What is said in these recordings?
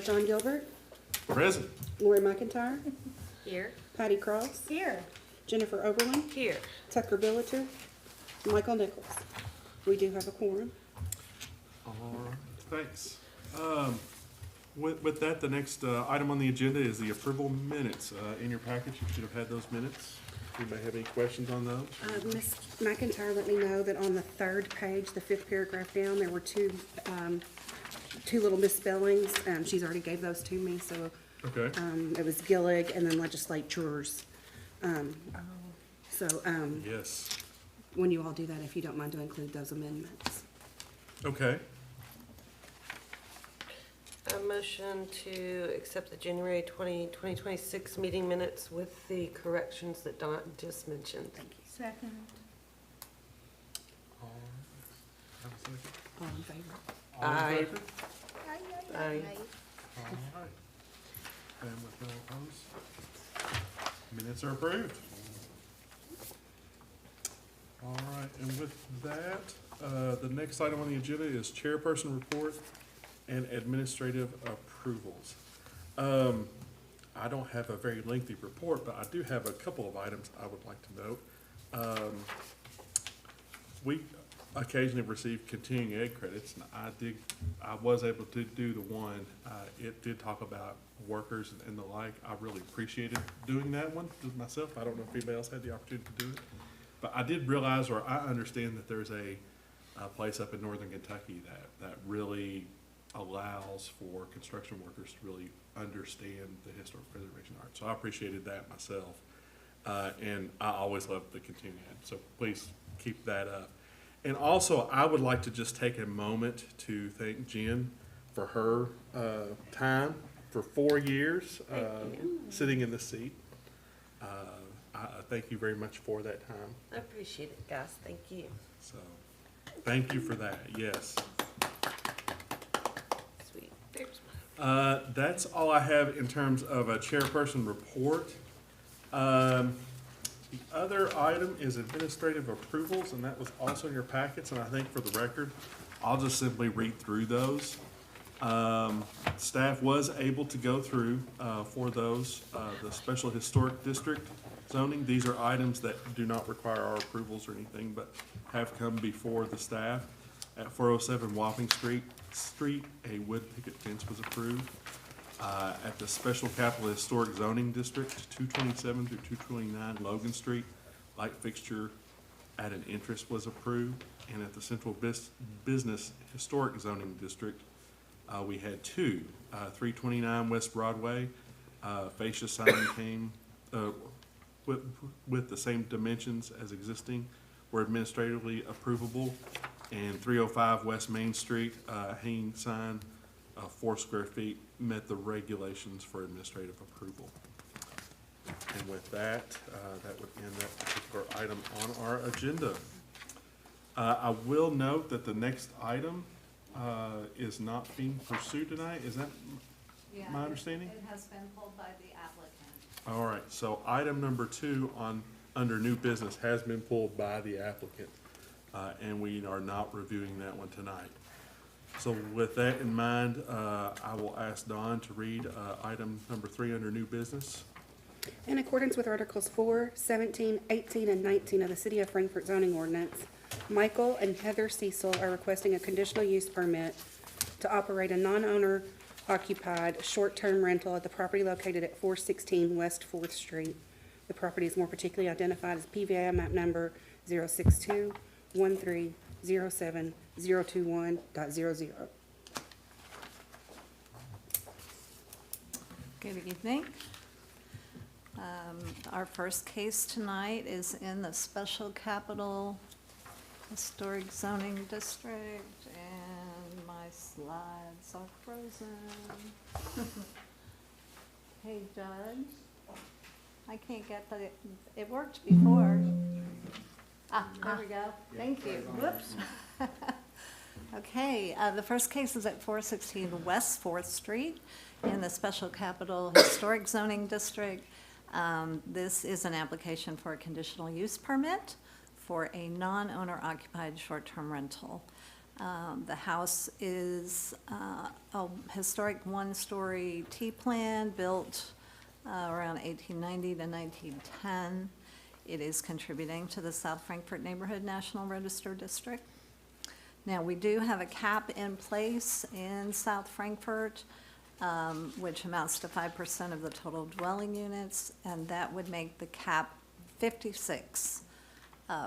John Gilbert, Present. Lori McIntyre, Here. Patty Cross, Here. Jennifer Oberlin, Here. Tucker Billiter, Michael Nichols. We do have a quorum. All right, thanks. With that, the next item on the agenda is the approval minutes. In your package, you should have had those minutes. Anybody have any questions on those? Ms. McIntyre let me know that on the third page, the fifth paragraph down, there were two little misspellings. She's already gave those to me, so Okay, it was Gillig and then legislatures. So yes, when you all do that, if you don't mind to include those amendments. okay. A motion to accept the January 2026 meeting minutes with the corrections that Don just mentioned. Thank you. Second. All right. Have a second. All in favor? All in Aye. favor? Aye. All right. And with no opposed, minutes are approved. All right, and with that, the next item on the agenda is chairperson report and administrative approvals. I don't have a very lengthy report, but I do have a couple of items I would like to note. We occasionally receive continuing ed credits, and I was able to do the one. It did talk about workers and the like. I really appreciated doing that one myself. I don't know if anybody else had the opportunity to do it. But I did realize, or I understand that there's a place up in northern Kentucky that really allows for construction workers to really understand the historic preservation art. So I appreciated that myself. And I always love the continuing ed, so please keep that up. And also, I would like to just take a moment to thank Jen for her time for 4 years sitting in the seat. I thank you very much for that time. I appreciate it, guys. Thank you. So, thank you for that, yes. Sweet. There's That's all I have in terms of a chairperson report. The other item is administrative approvals, and that was also in your packets, and I think for the record, I'll just simply read through those. Staff was able to go through for those, the special historic district zoning. These are items that do not require our approvals or anything, but have come before the staff. At 407 Wapping Street, a wood picket fence was approved. At the Special Capital Historic Zoning District, 227 through 229 Logan Street, light fixture at an interest was approved. And at the Central Business Historic Zoning District, we had two, 329 West Broadway, fascia sign came with the same dimensions as existing, were administratively approvable. And 305 West Main Street, hanging sign, 4 square feet, met the regulations for administrative approval. And with that, that would end that particular item on our agenda. I will note that the next item is not being pursued tonight. Is that my understanding? It has been pulled by the applicant. All right, so item number 2 under new business has been pulled by the applicant, and we are not reviewing that one tonight. So with that in mind, I will ask Dawn to read item number 3 under new business. In accordance with Articles 4, 17, 18, and 19 of the City of Frankfort zoning ordinance, Michael and Heather Cecil are requesting a conditional use permit to operate a non-owner occupied short-term rental at the property located at 416 West 4th Street. The property is more particularly identified as PVI map number 062-1307-021.00. Good evening. Our first case tonight is in the Special Capital Historic Zoning District, and my slides are frozen. Hey, Judge. I can't get it worked before. There we go. Thank you. Whoops. Okay, the first case is at 416 West 4th Street in the Special Capital Historic Zoning District. This is an application for a conditional use permit for a non-owner occupied short-term rental. The house is a historic one-story T-plan built around 1890 to 1910. It is contributing to the South Frankfort Neighborhood National Register District. Now, we do have a cap in place in South Frankfort, which amounts to 5% of the total dwelling units, and that would make the cap 56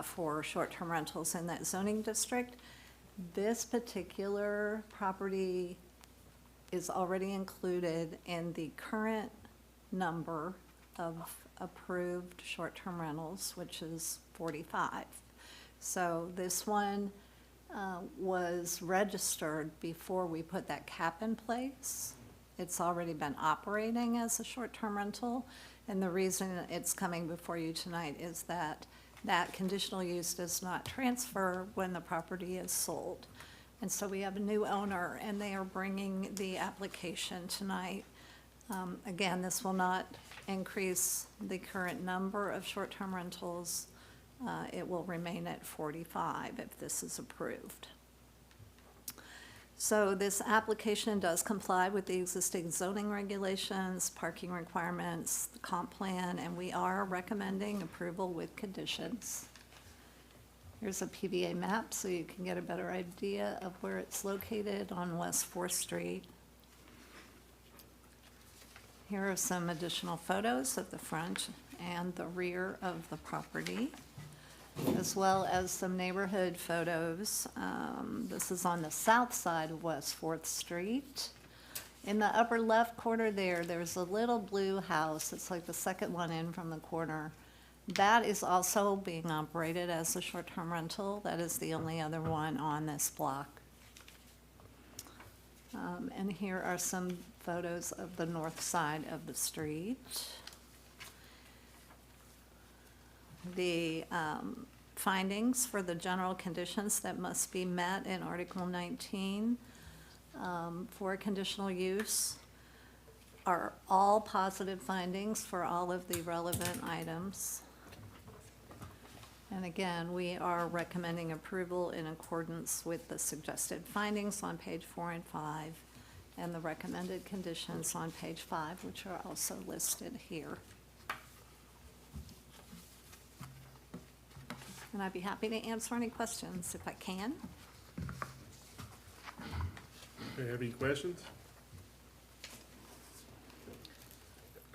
for short-term rentals in that zoning district. This particular property is already included in the current number of approved short-term rentals, which is 45. So this one was registered before we put that cap in place. It's already been operating as a short-term rental, and the reason it's coming before you tonight is that that conditional use does not transfer when the property is sold. And so we have a new owner, and they are bringing the application tonight. Again, this will not increase the current number of short-term rentals. It will remain at 45 if this is approved. So this application does comply with the existing zoning regulations, parking requirements, the comp plan, and we are recommending approval with conditions. Here's a PVA map so you can get a better idea of where it's located on West 4th Street. Here are some additional photos of the front and the rear of the property, as well as some neighborhood photos. This is on the south side of West 4th Street. In the upper left corner there's a little blue house. It's like the second one in from the corner. That is also being operated as a short-term rental. That is the only other one on this block. And here are some photos of the north side of the street. The findings for the general conditions that must be met in Article 19 for conditional use are all positive findings for all of the relevant items. And again, we are recommending approval in accordance with the suggested findings on page 4 and 5, and the recommended conditions on page 5, which are also listed here. And I'd be happy to answer any questions if I can. Do you have any questions?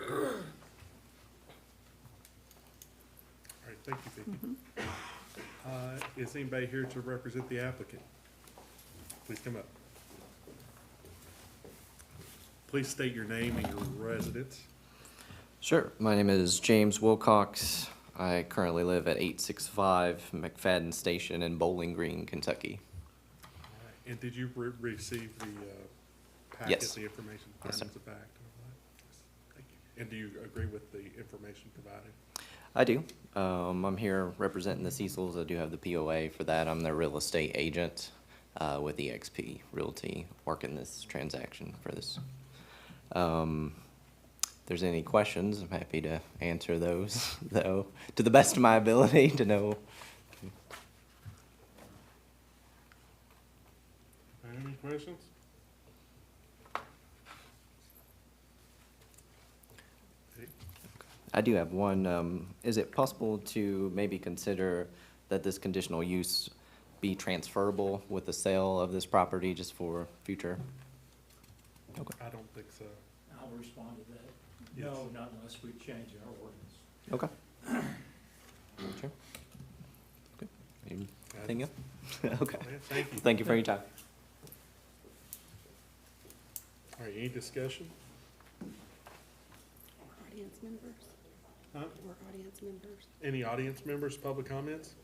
All right, thank you, Vicki. Is anybody here to represent the applicant? Please come up. Please state your name and your residence. Sure. My name is James Wilcox. I currently live at 865 McFadden Station in Bowling Green, Kentucky. All right, and did you receive the packet, Yes. the information, Yes, sir. findings of fact? All right. Yes, thank you. And do you agree with the information provided? I do. I'm here representing the Cecils. I do have the POA for that. I'm their real estate agent with eXp Realty, working this transaction for this. If there's any questions, I'm happy to answer those, though, to the best of my ability to know. Any questions? Okay. I do have one. Is it possible to maybe consider that this conditional use be transferable with the sale of this property just for future? Okay. I don't think so. I'll respond to that. Yes. No, not unless we change our ordinance. Okay. Sure. Okay. Anything else? Okay. Yeah, thank you. Thank you for your time. All right, any discussion? Audience members, Huh? or audience members. Any audience members, public comments?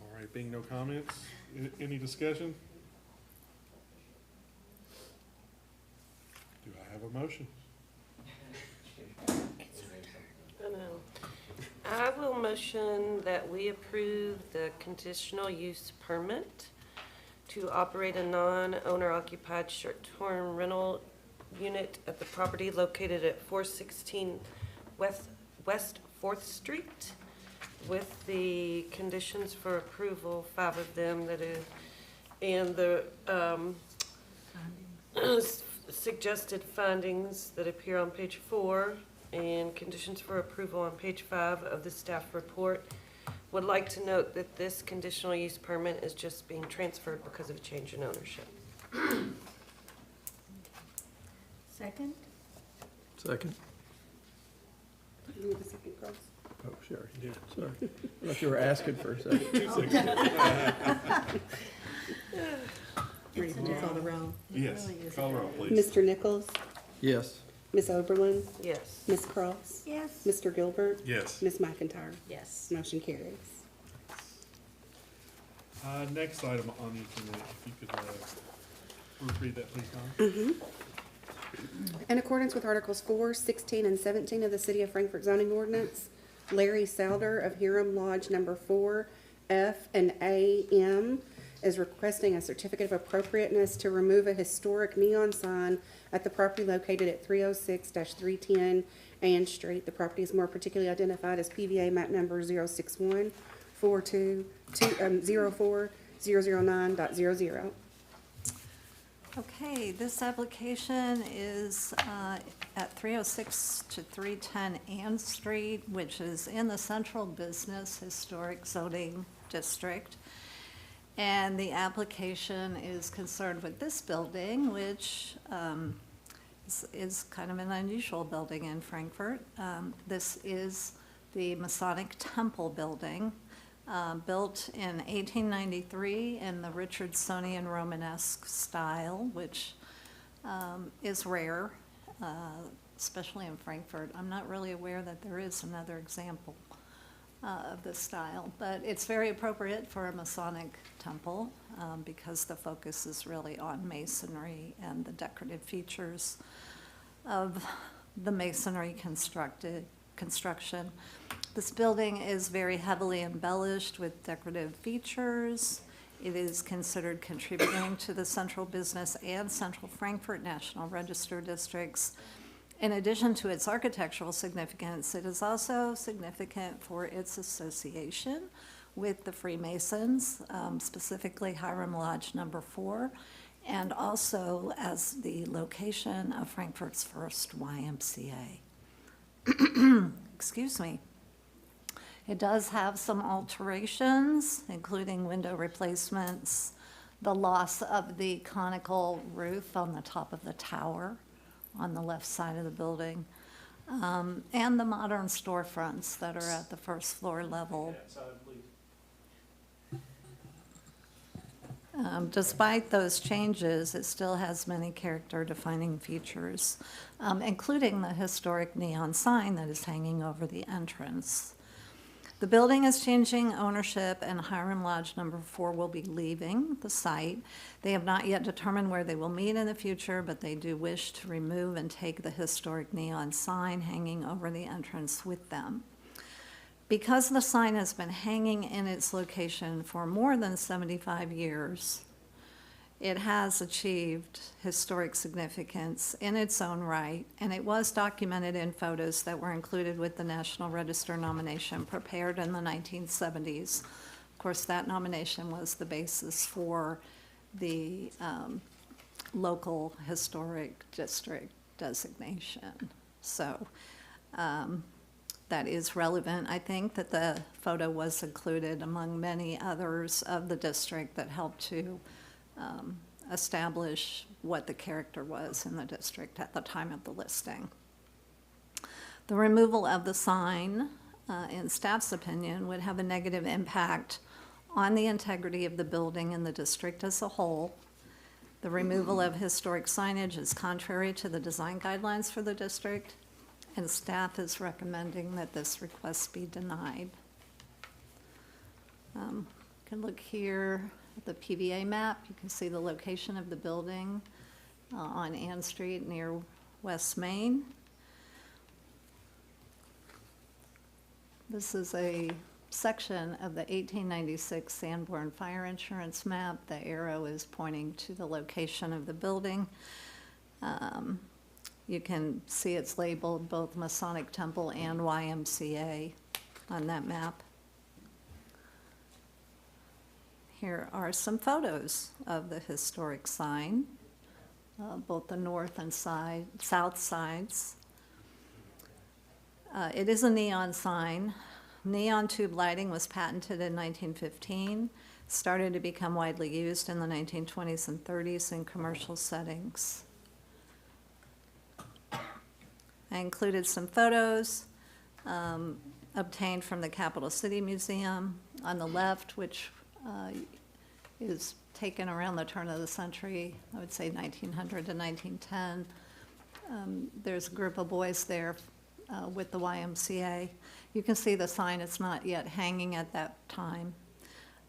All right, being no comments, any discussion? Do I have a motion? I will motion that we approve the conditional use permit to operate a non-owner occupied short-term rental unit at the property located at 416 West 4th Street. with the conditions for approval, 5 of them that is, and the suggested findings that appear on page 4, and conditions for approval on page 5 of the staff report. Would like to note that this conditional use permit is just being transferred because of a change in ownership. Second? Second. You need a second, Carl? Oh, sure. Yeah. Sorry. I thought you were asking for a second. Ready to call the roll? Yes, call the roll, please. Mr. Nichols? Yes. Ms. Oberlin? Yes. Ms. Cross? Yes. Mr. Gilbert? Yes. Ms. McIntyre? Yes. Motion carries. Next item on the agenda, if you could, proofread that, please, Donna. In accordance with Articles 4, 16, and 17 of the City of Frankfort zoning ordinance, Larry Souder of Hiram Lodge Number 4, F and AM is requesting a certificate of appropriateness to remove a historic neon sign at the property located at 306-310 Ann Street. The property is more particularly identified as PVA map number 061-4204009.00. Okay, this application is at 306 to 310 Ann Street, which is in the Central Business Historic Zoning District. And the application is concerned with this building, which is kind of an unusual building in Frankfurt. This is the Masonic Temple building, built in 1893 in the Richardsonian Romanesque style, which is rare, especially in Frankfurt. I'm not really aware that there is another example of this style, but it's very appropriate for a Masonic temple because the focus is really on masonry and the decorative features of the masonry construction. This building is very heavily embellished with decorative features. It is considered contributing to the Central Business and Central Frankfurt National Register districts. In addition to its architectural significance, it is also significant for its association with the Freemasons, specifically Hiram Lodge Number 4, and also as the location of Frankfurt's first YMCA. Excuse me. It does have some alterations, including window replacements, the loss of the conical roof on the top of the tower on the left side of the building, and the modern storefronts that are at the first floor level. Despite those changes, it still has many character-defining features, including the historic neon sign that is hanging over the entrance. The building is changing ownership, and Hiram Lodge Number 4 will be leaving the site. They have not yet determined where they will meet in the future, but they do wish to remove and take the historic neon sign hanging over the entrance with them. Because the sign has been hanging in its location for more than 75 years, it has achieved historic significance in its own right, and it was documented in photos that were included with the National Register nomination prepared in the 1970s. Of course, that nomination was the basis for the local historic district designation. So that is relevant. I think that the photo was included among many others of the district that helped to establish what the character was in the district at the time of the listing. The removal of the sign, in staff's opinion, would have a negative impact on the integrity of the building and the district as a whole. The removal of historic signage is contrary to the design guidelines for the district, and staff is recommending that this request be denied. You can look here at the PVA map. You can see the location of the building on Ann Street near West Main. This is a section of the 1896 Sanborn Fire Insurance map. The arrow is pointing to the location of the building. You can see it's labeled both Masonic Temple and YMCA on that map. Here are some photos of the historic sign, both the north and south sides. It is a neon sign. Neon tube lighting was patented in 1915, started to become widely used in the 1920s and 30s in commercial settings. I included some photos obtained from the Capital City Museum on the left, which is taken around the turn of the century, I would say 1900 to 1910. There's a group of boys there with the YMCA. You can see the sign, it's not yet hanging at that time.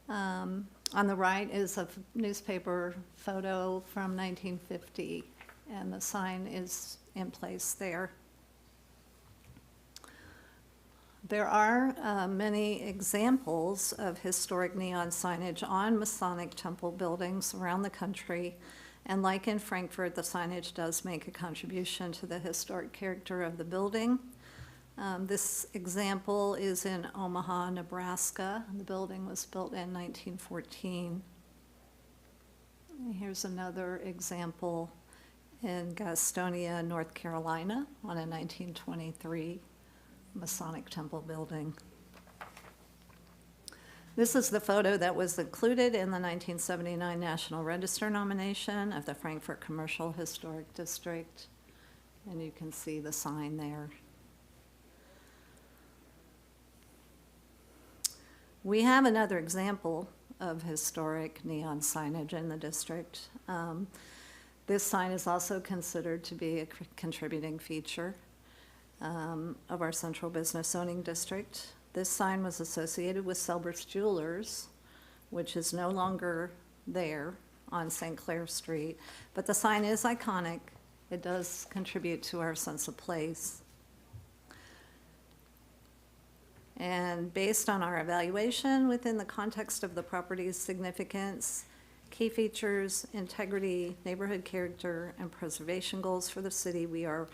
On the right is a newspaper photo from 1950, and the sign is in place there. There are many examples of historic neon signage on Masonic temple buildings around the country, and like in Frankfurt, the signage does make a contribution to the historic character of the building. This example is in Omaha, Nebraska. The building was built in 1914. And here's another example in Gastonia, North Carolina, on a 1923 Masonic temple building. This is the photo that was included in the 1979 National Register nomination of the Frankfurt Commercial Historic District, and you can see the sign there. We have another example of historic neon signage in the district. This sign is also considered to be a contributing feature of our central business zoning district. This sign was associated with Selbert's Jewelers, which is no longer there on St. Clair Street, but the sign is iconic. It does contribute to our sense of place. And based on our evaluation within the context of the property's significance, key features, integrity, neighborhood character, and preservation goals for the city, we are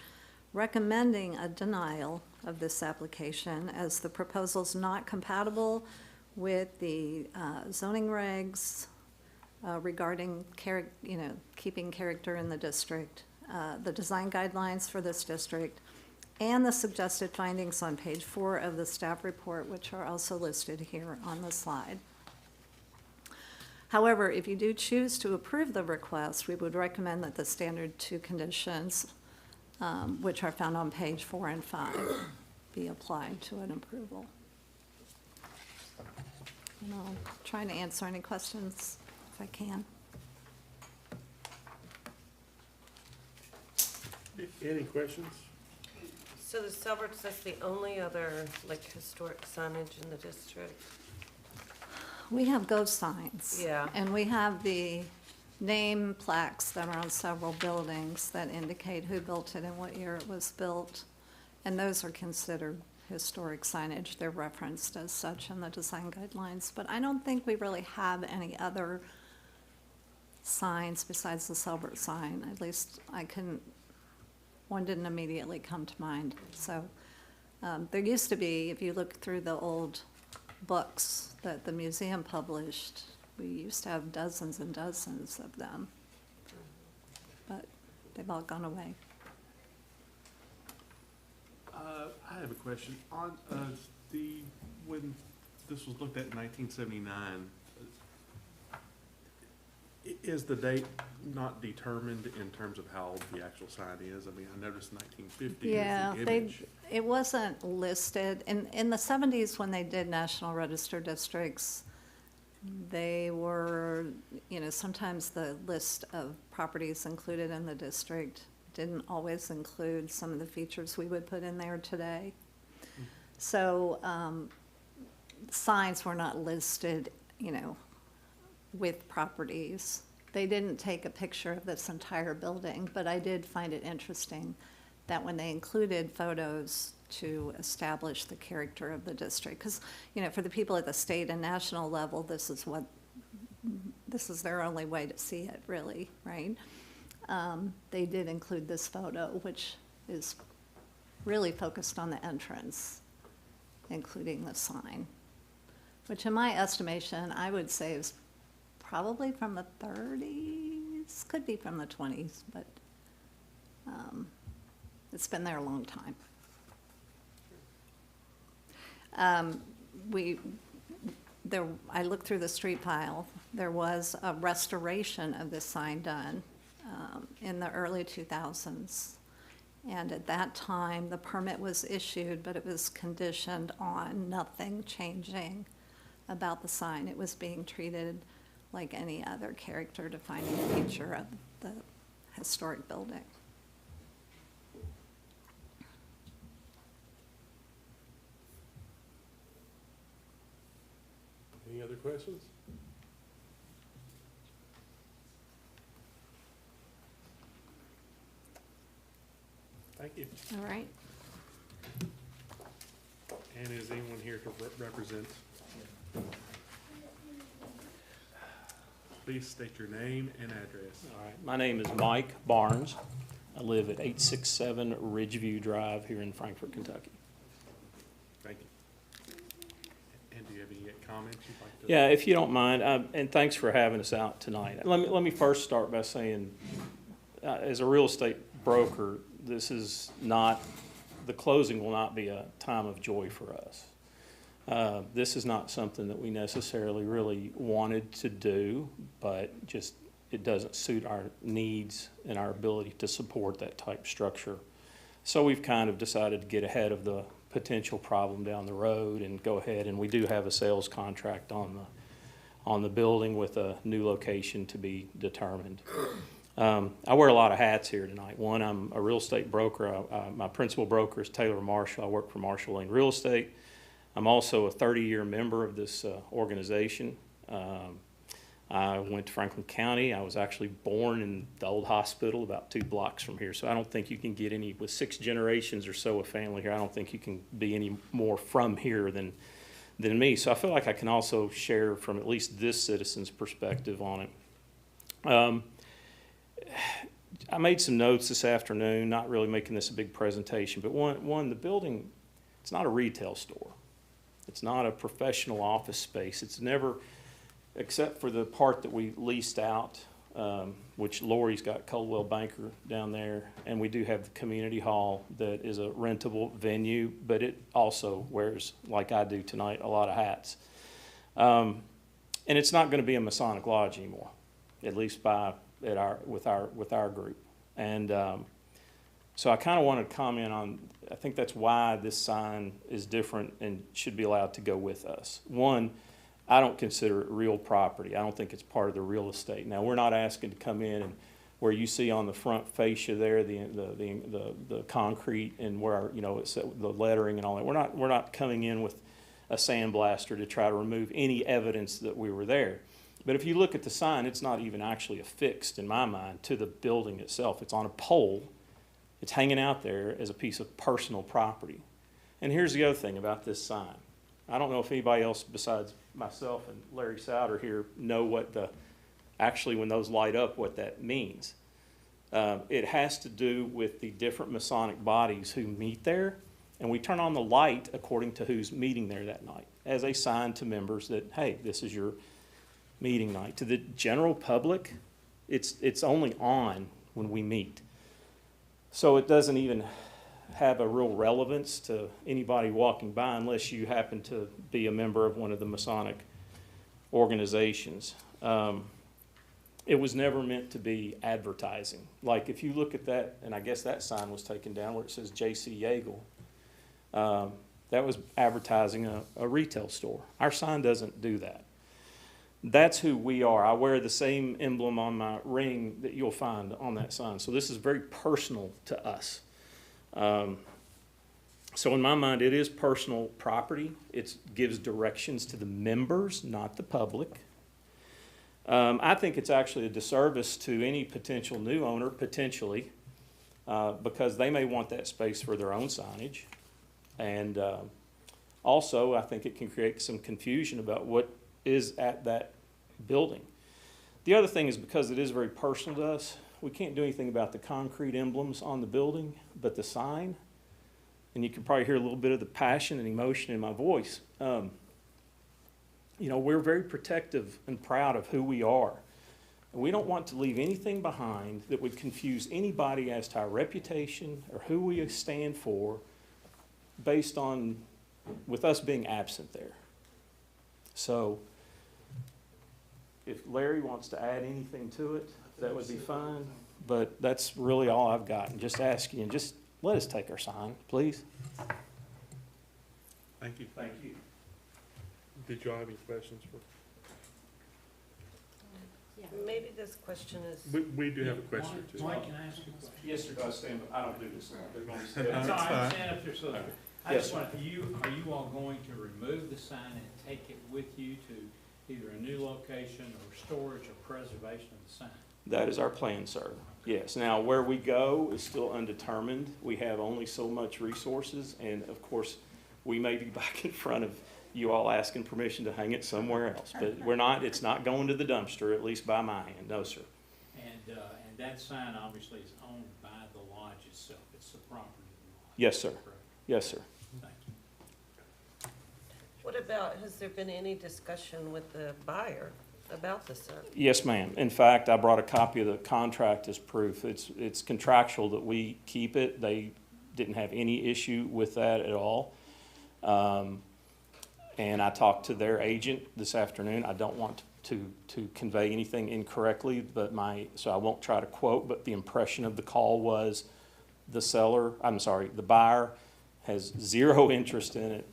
recommending a denial of this application as the proposal is not compatible with the zoning regs regarding keeping character in the district, the design guidelines for this district, and the suggested findings on page 4 of the staff report, which are also listed here on the slide. However, if you do choose to approve the request, we would recommend that the standard 2 conditions, which are found on page 4 and 5, be applied to an approval. And I'll try to answer any questions if I can. Any questions? So the Selberts, that's the only other, like, historic signage in the district? We have ghost signs. Yeah. And we have the name plaques that are on several buildings that indicate who built it and what year it was built. And those are considered historic signage. They're referenced as such in the design guidelines. But I don't think we really have any other signs besides the Selbert sign. At least one didn't immediately come to mind. So there used to be, if you look through the old books that the museum published, we used to have dozens and dozens of them, but they've all gone away. I have a question. On when this was looked at in 1979, is the date not determined in terms of how old the actual sign is? I mean, I noticed 1950 Yeah, is the image. it wasn't listed. In the 70s, when they did National Register districts, they were, sometimes the list of properties included in the district didn't always include some of the features we would put in there today. So signs were not listed, with properties. They didn't take a picture of this entire building, but I did find it interesting that when they included photos to establish the character of the district, because, for the people at the state and national level, this is their only way to see it, really, right? They did include this photo, which is really focused on the entrance, including the sign, which in my estimation, I would say is probably from the 30s, could be from the 20s, but it's been there a long time. I looked through the street file. There was a restoration of this sign done in the early 2000s. And at that time, the permit was issued, but it was conditioned on nothing changing about the sign. It was being treated like any other character-defining feature of the historic building. Any other questions? Thank you. All right. And is anyone here to represent? Please state your name and address. All right, my name is Mike Barnes. I live at 867 Ridgeview Drive here in Frankfort, Kentucky. Thank you. And do you have any comments you'd like to? Yeah, if you don't mind, and thanks for having us out tonight. Let me first start by saying, as a real estate broker, this is not, the closing will not be a time of joy for us. This is not something that we necessarily really wanted to do, but just it doesn't suit our needs and our ability to support that type structure. So we've kind of decided to get ahead of the potential problem down the road and go ahead, and we do have a sales contract on the building with a new location to be determined. I wear a lot of hats here tonight. One, I'm a real estate broker. My principal broker is Taylor Marshall. I work for Marshall Lane Real Estate. I'm also a 30-year member of this organization. I went to Franklin County. I was actually born in the old hospital about 2 blocks from here. So I don't think you can get any, with 6 generations or so of family here, I don't think you can be any more from here than me. So I feel like I can also share from at least this citizen's perspective on it. I made some notes this afternoon, not really making this a big presentation, but one, the building, it's not a retail store. It's not a professional office space. It's never, except for the part that we leased out, which Lori's got Coldwell Banker down there, and we do have the community hall that is a rentable venue, but it also wears, like I do tonight, a lot of hats. And it's not going to be a Masonic Lodge anymore, at least with our group. And so I kind of wanted to comment on, I think that's why this sign is different and should be allowed to go with us. One, I don't consider it real property. I don't think it's part of the real estate. Now, we're not asking to come in and where you see on the front fascia there, the concrete and where, it's the lettering and all that. We're not coming in with a sandblaster to try to remove any evidence that we were there. But if you look at the sign, it's not even actually affixed, in my mind, to the building itself. It's on a pole. It's hanging out there as a piece of personal property. And here's the other thing about this sign. I don't know if anybody else besides myself and Larry Souder here know what actually when those light up, what that means. It has to do with the different Masonic bodies who meet there, and we turn on the light according to who's meeting there that night as a sign to members that, hey, this is your meeting night. To the general public, it's only on when we meet. So it doesn't even have a real relevance to anybody walking by unless you happen to be a member of one of the Masonic organizations. It was never meant to be advertising. Like if you look at that, and I guess that sign was taken down where it says J.C. Yeagle, that was advertising a retail store. Our sign doesn't do that. That's who we are. I wear the same emblem on my ring that you'll find on that sign. So this is very personal to us. So in my mind, it is personal property. It gives directions to the members, not the public. I think it's actually a disservice to any potential new owner, potentially, because they may want that space for their own signage. And also, I think it can create some confusion about what is at that building. The other thing is because it is very personal to us, we can't do anything about the concrete emblems on the building, but the sign, and you can probably hear a little bit of the passion and emotion in my voice. you know, we're very protective and proud of who we are. And we don't want to leave anything behind that would confuse anybody as to our reputation or who we stand for based on, with us being absent there. So if Larry wants to add anything to it, that would be fine. But that's really all I've got. And just ask you, and just let us take our sign, please. Thank you. Thank you. Did y'all have any questions for? Maybe this question is, We do have a question or two. Mike, can I ask you a question? Yes, sir, I stand, but I don't do this. They're going to That's stay. fine. So I understand if there's a, I Yes, just sir. want, are you all going to remove the sign and take it with you to either a new location or storage or preservation of the sign? That is our plan, sir. Yes. Now, where we go is still undetermined. We have only so much resources, and of course, we may be back in front of you all asking permission to hang it somewhere else. But we're not, it's not going to the dumpster, at least by my hand. No, sir. And that sign obviously is owned by the lodge itself. It's the property of the lodge. Yes, sir. Correct. Yes, sir. Thank you. what about, has there been any discussion with the buyer about the sign? Yes, ma'am. In fact, I brought a copy of the contract as proof. It's contractual that we keep it. They didn't have any issue with that at all. And I talked to their agent this afternoon. I don't want to convey anything incorrectly, but so I won't try to quote, but the impression of the call was the buyer has zero interest in it,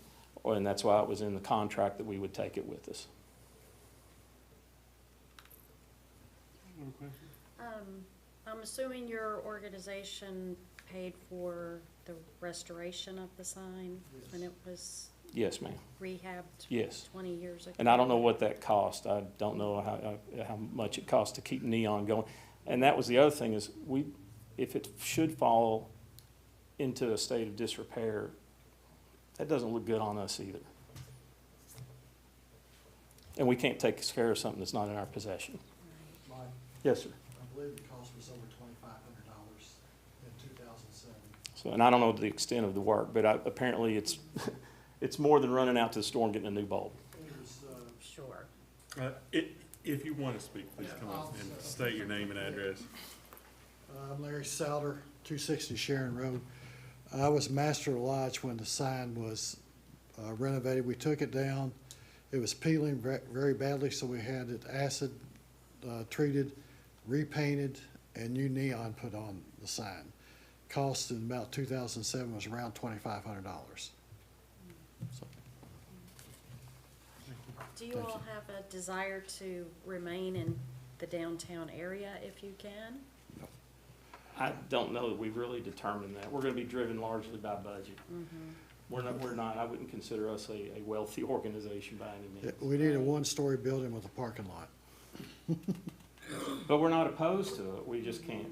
and that's why it was in the contract that we would take it with us. I'm assuming your organization paid for the restoration of the sign when it was Yes, ma'am. rehabbed Yes. 20 years ago? And I don't know what that cost. I don't know how much it costs to keep Neon going. And that was the other thing is if it should fall into a state of disrepair, that doesn't look good on us either. And we can't take care of something that's not in our possession. Mike, Yes, sir. I believe the cost was over $2,500 in 2007. So, and I don't know the extent of the work, but apparently it's, it's more than running out to the store and getting a new bulb. It was, Sure. If you want to speak, please come up and state your name and address. I'm Larry Souter, 260 Sharon Road. I was master of the lodge when the sign was renovated. We took it down. It was peeling very badly, so we had it acid treated, repainted, and new neon put on the sign. Cost in about 2007 was around $2,500. So, Do you all have a desire to remain in the downtown area if you can? I don't know that we've really determined that. We're gonna be driven largely by budget. We're not, I wouldn't consider us a wealthy organization by any means. we need a one-story building with a parking lot. But we're not opposed to it, we just can't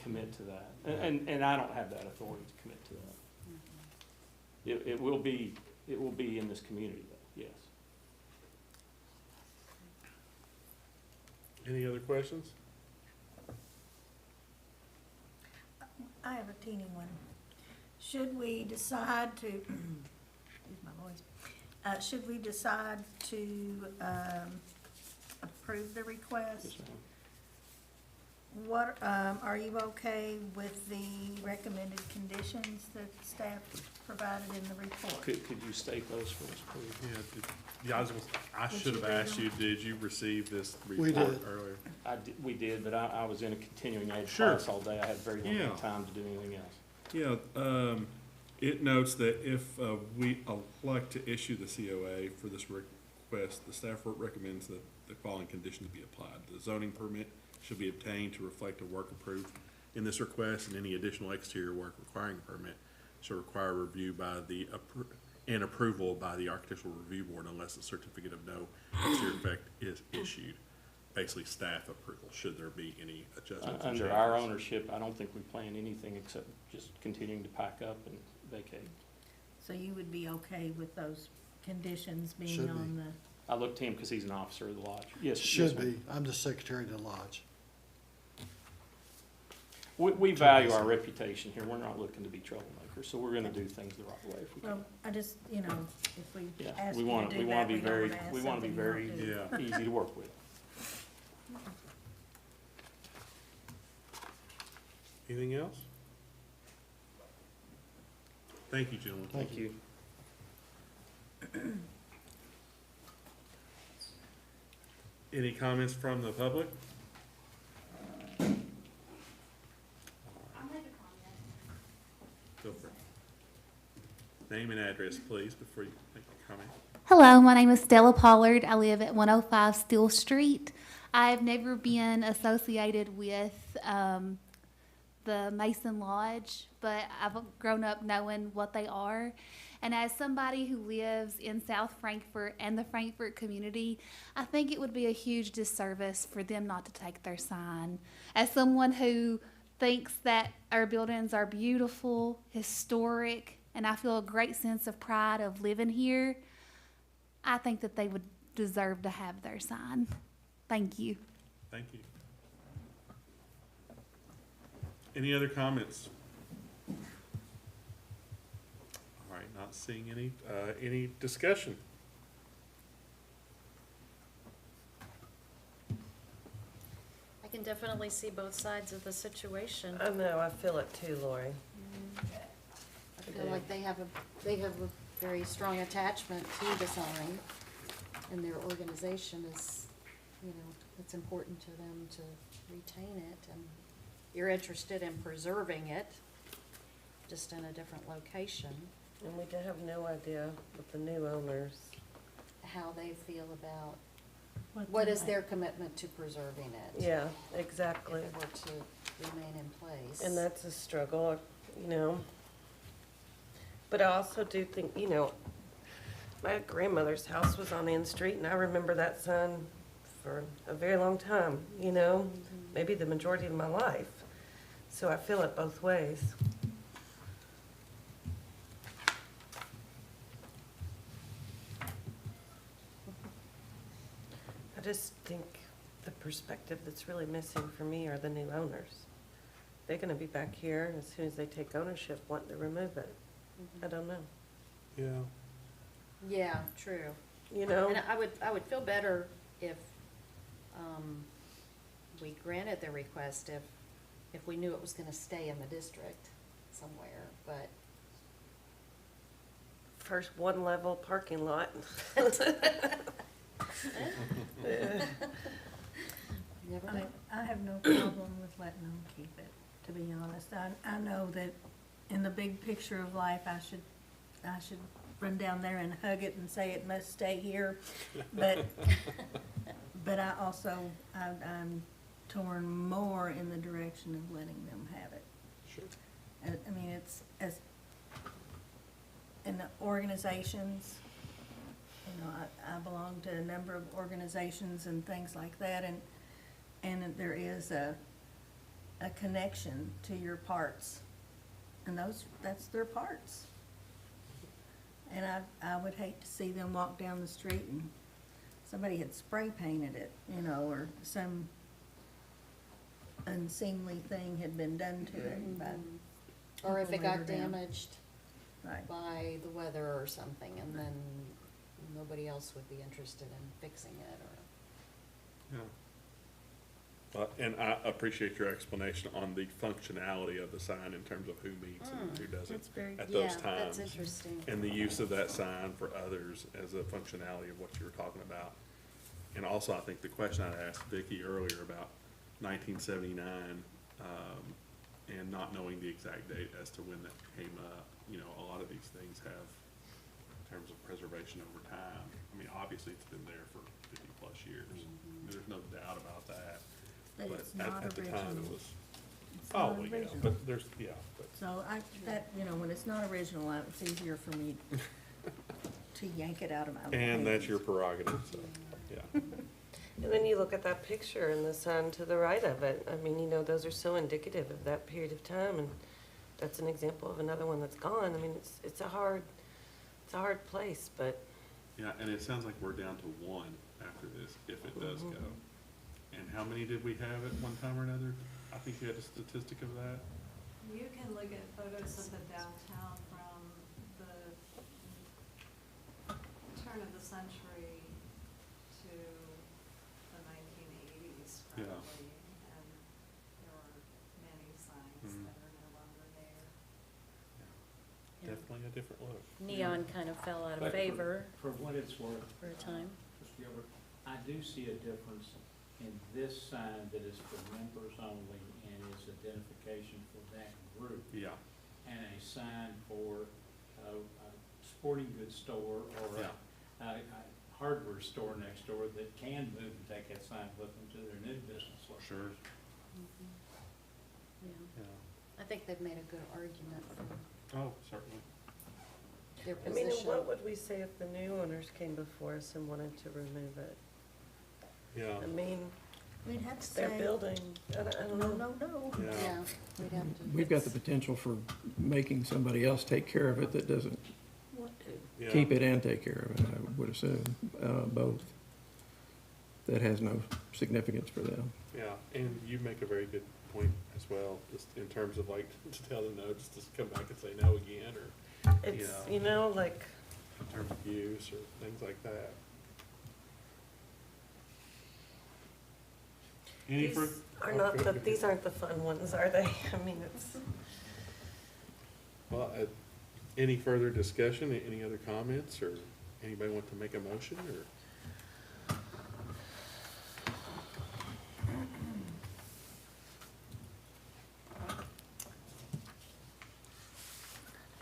commit to that. And I don't have that authority to commit to that. It will be in this community though, yes. Any other questions? I have a teeny one. Should we decide to, excuse my voice, should we decide to approve the request? Yes, ma'am. What, are you okay with the recommended conditions that staff provided in the report? Could you state those for us, please? I should have asked you, did you receive this We report did. earlier? We did, but I was in a continuing ed Sure. class all day. I had very Yeah. little time to do anything else. Yeah, it notes that if we elect to issue the COA for this request, the staff recommends that the following conditions be applied. The zoning permit should be obtained to reflect the work approved in this request, and any additional exterior work requiring a permit shall require review by and approval by the Architectural Review Board unless a certificate of no exterior effect is issued. Basically, staff approval, should there be any adjustments or Under our changes. ownership, I don't think we plan anything except just continuing to pack up and vacate. So you would be okay with those conditions being Should be. on the, I looked to him because he's an officer of the lodge. Yes. yes, Should ma'am. be. I'm the secretary of the lodge. We value our reputation here. We're not looking to be troublemakers, so we're gonna do things the right way if we can. Well, I just, if we Yeah, ask we you wanna, to we do wanna that, be we don't very, wanna ask we wanna be something you very don't do. Yeah. easy to work with. Anything else? Thank you, gentlemen. Thank you. Any comments from the public? Go for it. Name and address, please, before you make a comment. Hello, my name is Stella Pollard. I live at 105 Steel Street. I've never been associated with the Mason Lodge, but I've grown up knowing what they are. And as somebody who lives in South Frankfort and the Frankfort community, I think it would be a huge disservice for them not to take their sign. As someone who thinks that our buildings are beautiful, historic, and I feel a great sense of pride of living here, I think that they would deserve to have their sign. Thank you. Thank you. Any other comments? All right, not seeing any discussion? I can definitely see both sides of the situation. I know, I feel it too, Lori. I feel like they have a very strong attachment to the sign, and their organization is, it's important to them to retain it, and you're interested in preserving it, just in a different location, And we have no idea with the new owners. how they feel about, what is their commitment to preserving it? Yeah, If exactly. it were to remain in place. And that's a struggle, But I also do think, my grandmother's house was on N Street, and I remember that sign for a very long time, maybe the majority of my life. So I feel it both ways. I just think the perspective that's really missing for me are the new owners. They're gonna be back here, and as soon as they take ownership, wanting to remove it. I don't know, Yeah. Yeah, true. you know? And I would feel better if, we granted their request if we knew it was gonna stay in the district somewhere, but. First one-level parking lot. Never I know. mean, I have no problem with letting them keep it, to be honest. I know that in the big picture of life, I should run down there and hug it and say it must stay here. But I also, I'm torn more in the direction of letting them have it. Sure. I mean, it's, as, in the organizations, I belong to a number of organizations and things like that, and there is a connection to your parts, and that's their parts. And I would hate to see them walk down the street and somebody had spray painted it, or some unseemly thing had been done to it by Or if it people later got down. damaged Right. by the weather or something, and then nobody else would be interested in fixing it, or. Yeah. And I appreciate your explanation on the functionality of the sign in terms of who meets and who doesn't That's very, at those Yeah, times. that's interesting. And the use of that sign for others as a functionality of what you were talking about. And also, I think the question I asked Vicki earlier about 1979, and not knowing the exact date as to when that came up, a lot of these things have, in terms of preservation over time. I mean, obviously, it's been there for 50-plus years. There's no doubt about that. but But it's not at the time, original. it was, It's oh, not well, yeah, original. but there's, but. So when it's not original, it's easier for me to yank it out of my hands. And that's your prerogative, so, yeah. And then you look at that picture and the sign to the right of it. I mean, those are so indicative of that period of time, and that's an example of another one that's gone. I mean, it's a hard place, but Yeah, and it sounds like we're down to one after this, if it does go. And how many did we have at one time or another? I think you had a statistic of that. You can look at photos of the downtown from the turn of the century to the 1980s Yeah. probably. And there were many signs Mhm. that are no longer there. Yeah. Definitely a different look. Neon kind of fell out But of favor For what it's worth, for a time. Mr. Gilbert, I do see a difference in this sign that is for members only and is identification for that group, Yeah, and a sign for a sporting goods store or Yeah. a hardware store next door that can move and take that sign with them to their new business location. sure, Yeah. yeah. I think they've made a good argument for Oh, certainly. their I mean, position. what would we say if the new owners came before us and wanted to remove it? Yeah, I mean, We'd have to it's their say, building. I don't no, know. no, no. yeah. Yeah, we'd have to. We've got the potential for making somebody else take care of it that doesn't Yeah. keep it and take care of it, I would assume, both. That has no significance for them. Yeah, and you make a very good point as well, just in terms of like, to tell them no, just to come back and say no again, or It's, Yeah. you know, like, in terms of use, or things like that. Any these further? are not the, these aren't the fun ones, are they? I mean, it's, Well, any further discussion, any other comments, or anybody want to make a motion, or?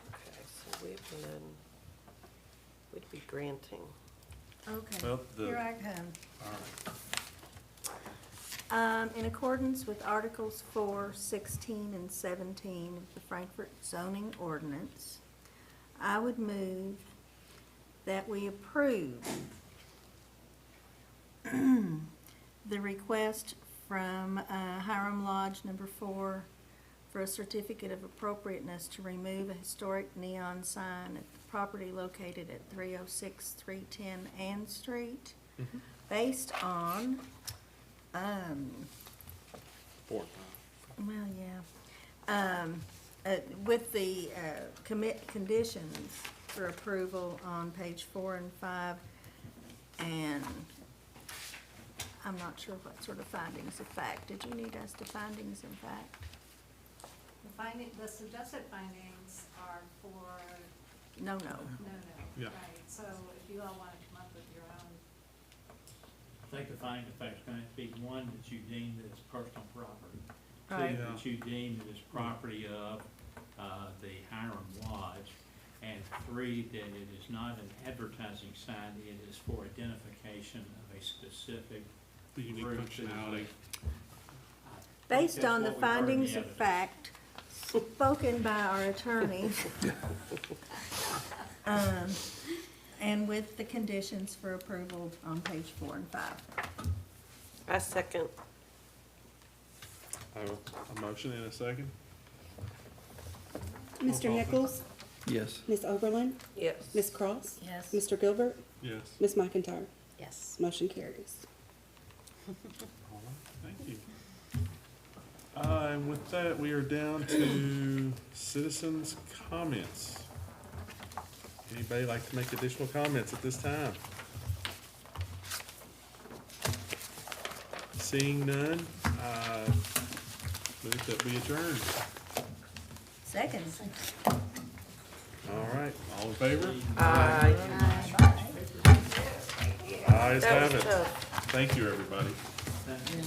okay, so we'd be granting. Okay, Well, here I come. All right. In accordance with Articles 4, 16, and 17 of the Frankfurt zoning ordinance, I would move that we approve the request from Hiram Lodge Number 4 for a certificate of appropriateness to remove a historic neon sign at the property located at 306, 310 Ann Street, based on, Four. well, yeah, with the conditions for approval on page 4 and 5, and I'm not sure what sort of findings of fact. Did you need us to findings of fact? The suggested findings are for, No, no, Yeah. right, so if you all want to come up with your own. I think the finding of fact is going to have to be one, that you deem that it's personal property. Right. Two, that you deem that it's property of the Hiram Lodge. And three, that it is not an advertising sign, it is for identification of a specific The unique group that is functionality. like- Based That's on the what we've heard in the findings of evidence. fact spoken by our attorney, and with the conditions for approval on page 4 and 5. I second. I have a motion and a second. Mr. call, Nichols? Yes. Ms. Oberlin? Yes. Ms. Cross? Yes. Mr. Gilbert? Yes. Ms. McIntyre? Yes. Motion carries. All right, thank you. And with that, we are down to citizens' comments. Anybody like to make additional comments at this time? Seeing none, move that we adjourn. Second. All right, all in favor? Aye. Ayes That have was it. tough. Thank you, everybody. Thank you.